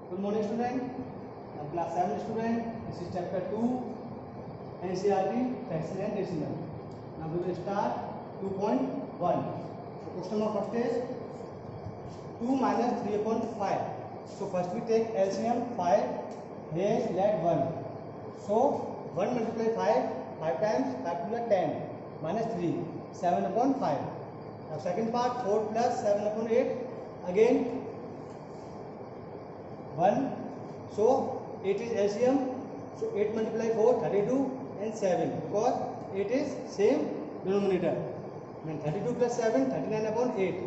Good morning, student. I'm class 7 student. This is chapter 2, NCERT, fraction and decimal. Now we will start 2.1. So question number first is 2 minus 3/5. So first we take LCM 5. Here let 1. So 1 multiply 5, 5 times 5 to the 10 minus 3, 7/5. Now second part 4 plus 7/8. Again 1. So 8 is LCM. So 8 multiply 4, 32 and 7, because 8 is same denominator. Then 32 plus 7, 39/8.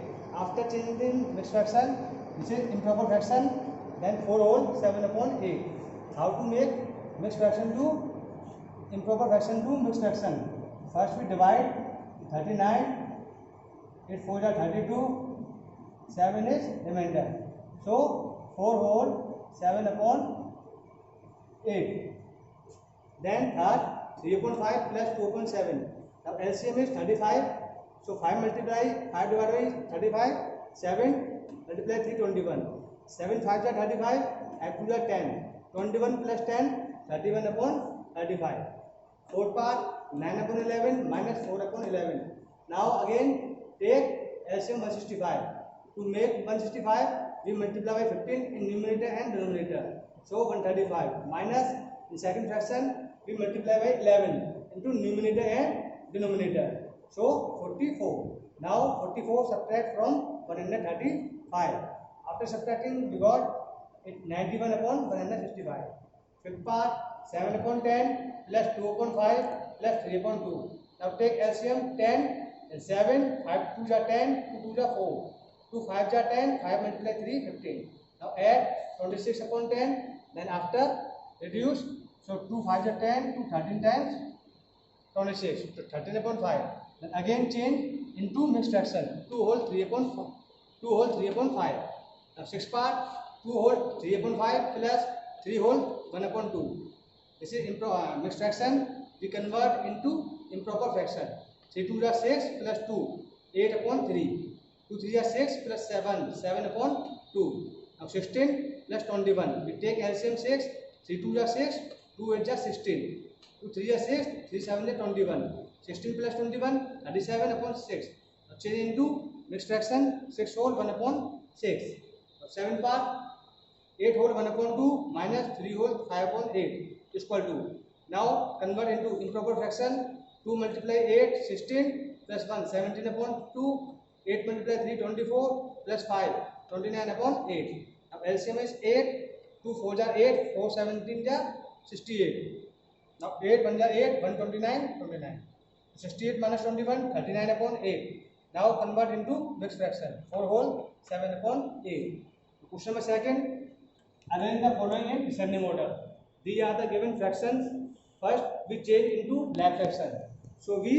After changing mixed fraction, this is improper fraction. Then 4 whole 7/8. How to make mixed fraction to improper fraction to mixed fraction? First we divide 39. 8 4 are 32. 7 is remainder. So 4 whole 7/8. Then third 3/5 plus 2/7. Now LCM is 35. So 5 multiply 5 divided by 35. 7 multiply 3 21. 7 5 are 35. Add 2 are 10. 21 plus 10 31/35. Fourth part 9/11 minus 4/11. Now again take LCM 165. To make 165, we multiply by 15 in numerator and denominator. So 135 minus in second fraction we multiply by 11 into numerator and denominator. So 44. Now 44 subtract from 135. After subtracting we got it 91/165. Fifth part 7/10 plus 2/5 plus 3/2. Now take LCM 10 and 7. 5 2s are 10, 2 2s are 4. 2 5s are 10, 5 multiply 3 15. Now add 26/10. Then after reduce, so 2 5s are 10, 2 13 times 26, so 13/5. Then again change into mixed fraction. 2 whole 3/5. Now sixth part 2 whole 3/5 plus 3 whole 1/2. This is mixed fraction. We convert into improper fraction. 3 2s are 6 plus 2, 8/3. 2 3 are 6 plus 7, 7/2. Now 16 plus 21. We take LCM 6. 3 2 are 6, 2 8 are 16. 2 3 are 6, 3 7 are 21. 16 plus 21, 37/6. Now change into mixed fraction. 6 whole 1/6. Now 7 part 8 whole 1/2 minus 3 whole 5/8 is equal to. Now convert into improper fraction. 2 multiply 8, 16 plus 1, 17/2. 8 multiply 3, 24 plus 5, 29/8. Now LCM is 8. 2 4s are 8, 4 17s are 68. Now 8 1s are 8, 129, 29. 68 minus 21, 39/8. Now convert into mixed fraction. 4 whole 7/8. Question number second. Arrange the following in descending order. These are the given fractions. First we change into like fraction. So we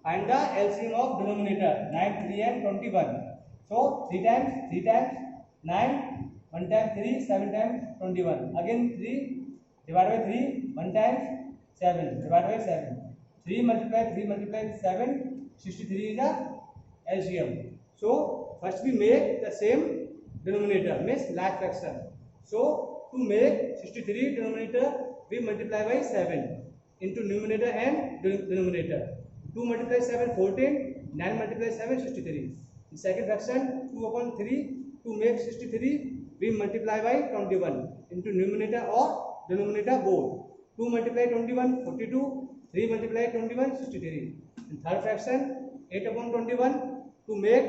find the LCM of denominator 9, 3 and 21. So 3 times 9, 1 times 3, 7 times 21. Again 3 divided by 3, 1 times 7 divided by 7. 3 multiply 7, 63 is the LCM. So first we make the same denominator, means like fraction. So to make 63 denominator, we multiply by 7 into numerator and denominator. 2 multiply 7 14, 9 multiply 7 63. In second fraction 2/3. To make 63 we multiply by 21 into numerator or denominator both. 2 multiply 21 42, 3 multiply 21 63. In third fraction 8/21. To make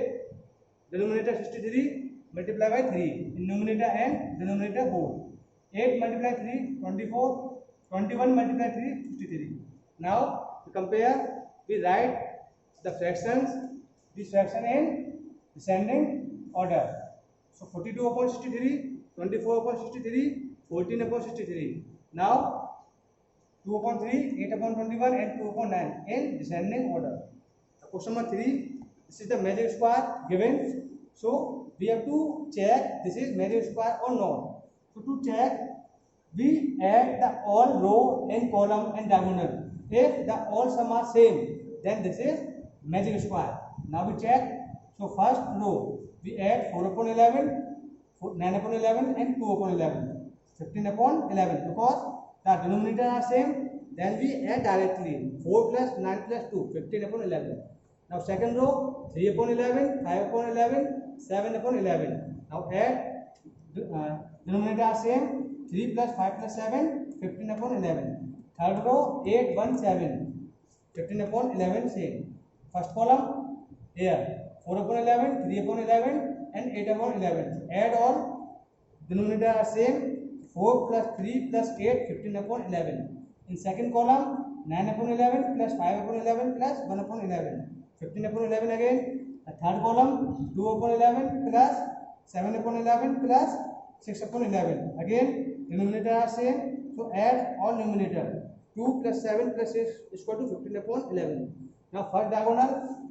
denominator 63 multiply by 3 in numerator and denominator both. 8 multiply 3 24, 21 multiply 3 63. Now to compare, we write the fractions, this fraction in descending order. So 42/63, 24/63, 14/63. Now 2/3, 8/21 and 2/9 in descending order. Question number 3. This is the magic square given. So we have to check this is magic square or not. So to check, we add the all row and column and diagonal. If the all sum are same, then this is magic square. Now we check. So first row we add 4/11, 9 upon 11 and 2 upon 11. 15 upon 11 because the denominator are same. Then we add directly 4 plus 9 plus 2, 15 upon 11. Now second row 3 upon 11, 5 upon 11, 7 upon 11. Now add denominator are same. 3 plus 5 plus 7, 15 upon 11. Third row 8, 1, 7, 15 upon 11 same. First column here 4 upon 11, 3 upon 11 and 8 upon 11. Add all denominator are same. 4 plus 3 plus 8, 15 upon 11. In second column 9 upon 11 plus 5 upon 11 plus 1 upon 11, 15 upon 11 again. The third column 2 upon 11 plus 7 upon 11 plus 6 upon 11. Again denominator are same, so add all numerator. 2 plus 7 plus 6 is equal to 15 upon 11. Now first diagonal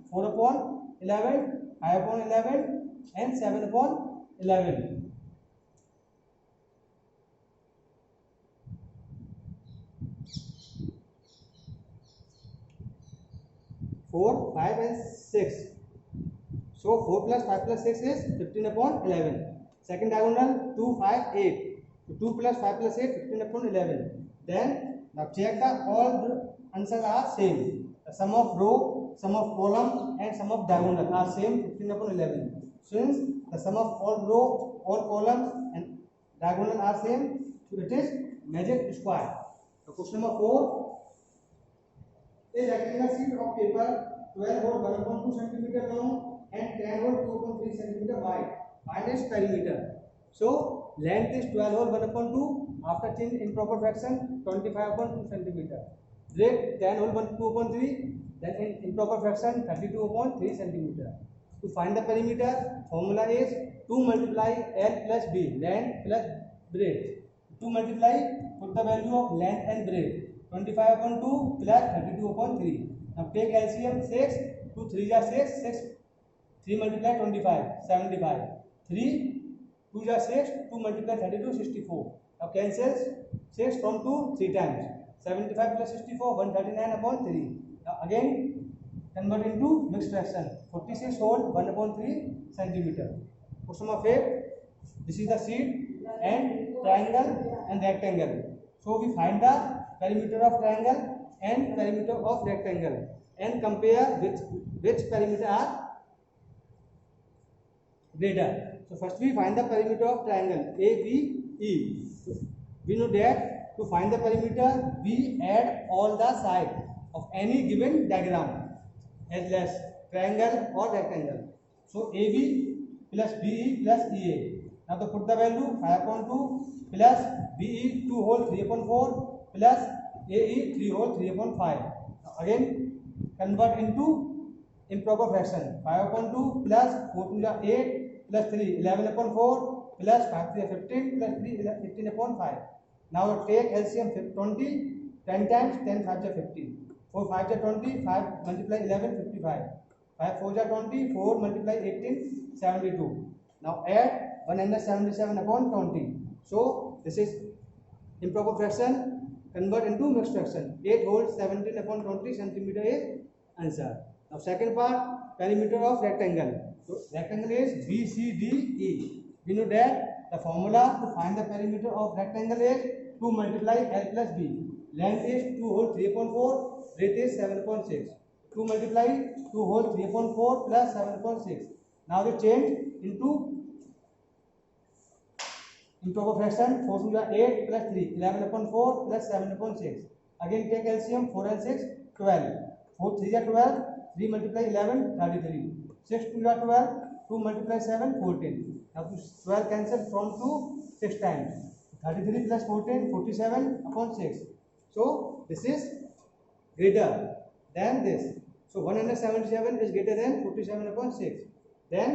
4 upon 11, 5 upon 11 and 7 upon 11. 4, 5 and 6. So 4 plus 5 plus 6 is 15 upon 11. Second diagonal 2, 5, 8. So 2 plus 5 plus 8, 15 upon 11. Then now check that all the answers are same. The sum of row, sum of column and sum of diagonal are same, 15 upon 11. Since the sum of all row, all columns and diagonal are same, so it is magic square. So question number 4. A rectangular sheet of paper 12 hole 1.2 cm long and 10 hole 2.3 cm wide. Find its perimeter. So length is 12 hole 1.2. After change in proper fraction 25/2 cm. Breadth 10 hole 2.3. Then in improper fraction 32/3 cm. To find the perimeter, formula is 2 multiply L plus B, length plus breadth. 2 multiply, put the value of length and breadth. 25/2 plus 32/3. Now take LCM 6, 2 3 are 6, 6 3 multiply 25, 75. 3 2 are 6, 2 multiply 32, 64. Now cancels 6 from 2 3 times. 75 plus 64, 139/3. Now again convert into mixed fraction. 46 whole 1/3 centimeter. Question number 5. This is the sheet and triangle and rectangle. So we find the perimeter of triangle and perimeter of rectangle and compare which perimeter are greater. So first we find the perimeter of triangle ABE. So we know that to find the perimeter we add all the sides of any given diagram as less triangle or rectangle. So AB plus BE plus EA. Now to put the value 5/2 plus BE 2 whole 3/4 plus AE 3 whole 3/5. Again convert into improper fraction. 5/2 plus 4 to the 8 plus 3 11/4 plus 5 to the 15 plus 3 18/5. Now take LCM 20, 10 times 10 5 to 15. 4 5 to 20, 5 multiply 11 55. 5 4 to 20, 4 multiply 18 72. Now add 177/20. So this is improper fraction. Convert into mixed fraction. 8 whole 17/20 centimeter is answer. Now second part, perimeter of rectangle. So rectangle is BCDE. We know that the formula to find the perimeter of rectangle is 2 multiply L plus B. Length is 2 whole 3/4. Breadth is 7.6. 2 multiply 2 whole 3/4 plus 7.6. Now we change into improper fraction. 4 to the 8 plus 3 11/4 plus 7.6. Again take LCM 4 and 6 12. 4 3 are 12. 3 multiply 11 33. 6 2 are 12. 2 multiply 7 14. Now 12 cancel from 2 6 times. 33 plus 14 47/6. So this is greater than this. So 177 is greater than 47/6. Then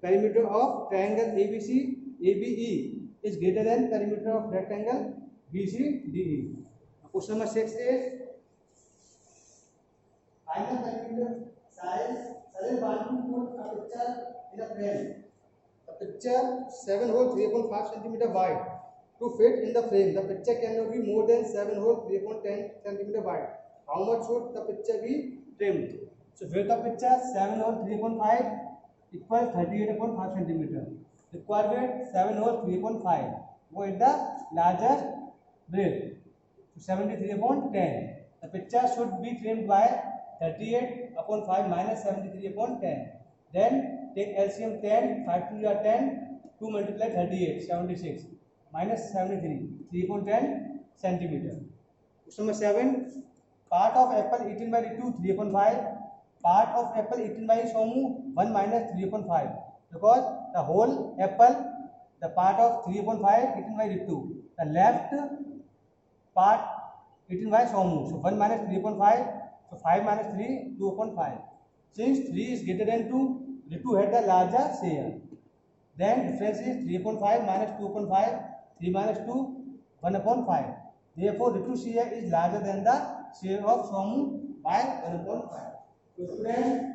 perimeter of triangle ABC ABE is greater than perimeter of rectangle BCDE. Question number 6 is find the perimeter size. Sudden want to put a picture in a frame. The picture 7 whole 3.5 cm wide. To fit in the frame, the picture cannot be more than 7 whole 3.10 cm wide. How much should the picture be trimmed? So width of picture 7 whole 3.5 equals 38.5 cm. required weight 7 whole 3.5. Go at the largest breadth. So 73/10. The picture should be trimmed by 38/5 minus 73/10. Then take LCM 10, 5 to the 10, 2 multiply 38, 76 minus 73, 3.10 centimeter. Question number 7. Part of apple eaten by Ritu 3/5. Part of apple eaten by Somu 1 minus 3/5. Because the whole apple, the part of 3/5 eaten by Ritu. The left part eaten by Somu. So 1 minus 3/5. So 5 minus 3, 2/5. Since 3 is greater than 2, Ritu had the larger share. Then difference is 3/5 minus 2/5. 3 minus 2, 1/5. Therefore, Ritu share is larger than the share of Somu by 1/5. So students,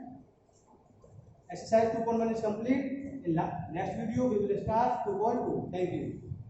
exercise 2.1 is complete. In next video, we will start 2.2. Thank you.